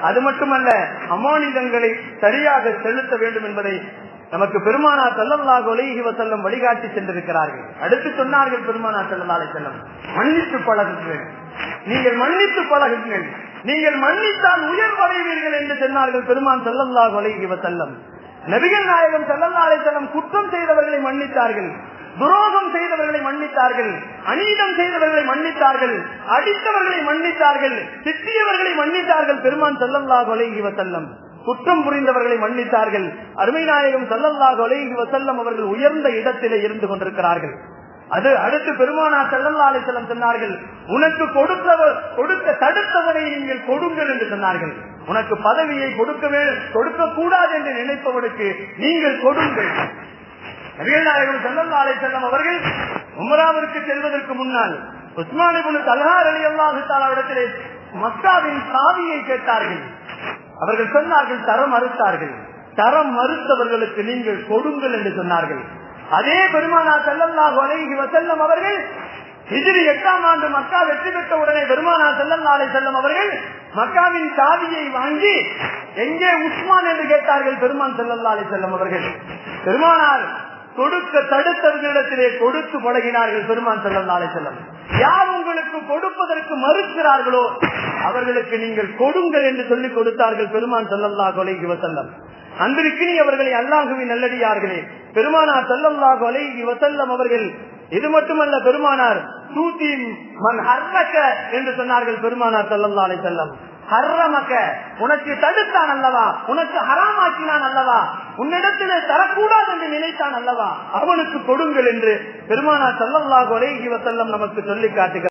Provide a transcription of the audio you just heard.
அது மட்டுமல்ல, அமானிதங்களை சரியாக செலுத்த வேண்டும் என்பதை நமக்கு பெருமானார் ஸல்லல்லாஹு அலைஹி வஸல்லம் வழிகாட்டி சென்றிருக்கிறார்கள். அடுத்து சொன்னார்கள் பெருமானார் ஸல்லல்லாஹு அலைஹி வஸல்லம், மன்னித்து பழகுங்கள், நீங்கள் மன்னித்து பழகுங்கள், நீங்கள் மன்னித்தால் உயர்வடைவீர்கள் என்று சொன்னார்கள் பெருமான் ஸல்லல்லாஹு அலைஹி வஸல்லம். நபிகள் நாயகம் ஸல்லல்லாஹு அலைஹி வஸல்லம் குற்றம் செய்தவர்களை மன்னித்தார்கள், துரோகம் செய்தவர்களை மன்னித்தார்கள், அநீதம் செய்தவர்களை மன்னித்தார்கள், அடித்தவர்களை மன்னித்தார்கள், திட்டியவர்களை மன்னித்தார்கள் பெருமான் ஸல்லல்லாஹு அலைஹி வஸல்லம். குற்றம் புரிந்தவர்களை மன்னித்தார்கள். அருமை நாயகம் ஸல்லல்லாஹு அலைஹி வஸல்லம் அவர்கள் உயர்ந்த இடத்திலே இருந்து கொண்டிருக்கிறார்கள். அது அடுத்து பெருமானார் ஸல்லல்லாஹு அலைஹி வஸல்லம் சொன்னார்கள், உனக்கு கொடுக்க தடுத்தவரை நீங்கள் கொடுங்கள் என்று சொன்னார்கள். உனக்கு பதவியை கொடுக்க கூடாது என்று நினைப்பவனுக்கு நீங்கள் கொடுங்கள். நபிகள் நாயகம் ஸல்லல்லாஹு அலைஹி வஸல்லம் அவர்கள் உம்ராவிற்கு செல்வதற்கு முன்னால் உஸ்மான் இப்னு தல்ஹா ரலியல்லாஹு தஆலா இடத்திலே மக்காவின் சாவியை கேட்டார்கள். அவர்கள் சொன்னார்கள், தரம் மறுத்தார்கள். தரம் மறுத்தவர்களுக்கு நீங்கள் கொடுங்கள் என்று சொன்னார்கள். அதே பெருமானார் ஸல்லல்லாஹு அலைஹி வஸல்லம் அவர்கள் ஹிஜ்ரி 8ஆம் ஆண்டு மக்கா வெற்றி பெற்ற உடனே பெருமானார் ஸல்லல்லாஹு அலைஹி வஸல்லம் அவர்கள் மக்காவின் சாவியை வாங்கி எங்கே உஸ்மான் என்று கேட்டார்கள். பெருமான் ஸல்லல்லாஹு அலைஹி வஸல்லம் அவர்கள் பெருமானார் கொடுக்க தடுத்தவர்களிடத்திலே கொடுத்து பழகினார்கள். பெருமான் ஸல்லல்லாஹு அலைஹி வஸல்லம் யார் உங்களுக்கு கொடுப்பதற்கு மறுக்கிறார்களோ அவர்களுக்கு நீங்கள் கொடுங்கள் என்று சொல்லிக் கொடுத்தார்கள் பெருமான் ஸல்லல்லாஹு அலைஹி வஸல்லம். அன்பிற்கினி அவர்களை அல்லாஹ்வின் நல்லடியார்களே, பெருமானார் ஸல்லல்லாஹு அலைஹி வஸல்லம் அவர்கள் இது மட்டுமல்ல, பெருமானார் தூதி மன் ஹர்ரக என்று சொன்னார்கள். பெருமானார் ஸல்லல்லாஹு அலைஹி வஸல்லம் ஹர்ரமக, உனக்கு தடுத்தான் அல்லவா, உனக்கு ஹராமாக்கினான் அல்லவா, உன்னிடத்திலே தரக்கூடாது என்று நினைத்தான் அல்லவா, அவனுக்கு கொடுங்கள் என்று பெருமானார் ஸல்லல்லாஹு அலைஹி வஸல்லம் நமக்கு சொல்லி காட்டுகிறார்.